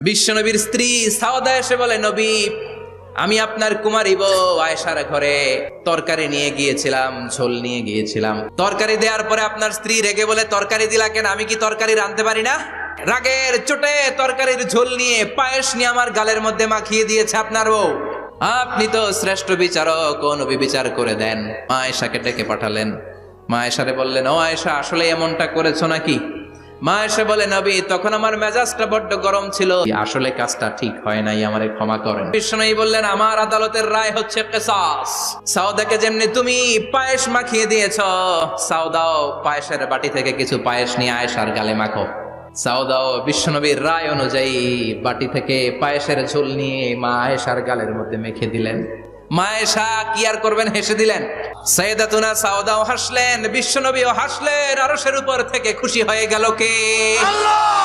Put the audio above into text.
বিশ্বনবীর স্ত্রী সাওদা এসে বলে, নবী, আমি আপনার কুমারী বউ আয়েশার ঘরে তরকারি নিয়ে গিয়েছিলাম, ঝোল নিয়ে গিয়েছিলাম। তরকারি দেওয়ার পরে আপনার স্ত্রী রেগে বলে, তরকারি দিলা কেন? আমি কি তরকারি রাঁধতে পারি না? রাগের চোটে তরকারির ঝোল নিয়ে, পায়েস নিয়ে আমার গালের মধ্যে মাখিয়ে দিয়েছে আপনার বউ। আপনি তো শ্রেষ্ঠ বিচারক, ও নবী বিচার করে দেন। মা আয়েশাকে ডেকে পাঠালেন। মা আয়েশারে বললেন, ও আয়েশা, আসলে এমনটা করেছো নাকি? মা এসে বলে, নবী, তখন আমার মেজাজটা বড্ড গরম ছিল, আসলে কাজটা ঠিক হয় নাই, আমারে ক্ষমা করেন। বিষ্ণু বললেন, আমার আদালতের রায় হচ্ছে কিসাস। সাউদাকে যেমনি তুমি পায়েস মাখিয়ে দিয়েছ, সাউদাও পায়েসের বাটি থেকে কিছু পায়েস নিয়ে আয়েশার গালে মাখো। সাউদাও বিশ্বনবীর রায় অনুযায়ী বাটি থেকে পায়েসের ঝোল নিয়ে মা আয়েশার গালের মধ্যে মেখে দিলেন। মা আয়েশা কি আর করবেন, হেসে দিলেন। সাইয়েদাতুনা সাউদাও হাসলেন, বিশ্বনবীও হাসলেন। আরশের উপর থেকে খুশি হয়ে গেল কে? আল্লাহ।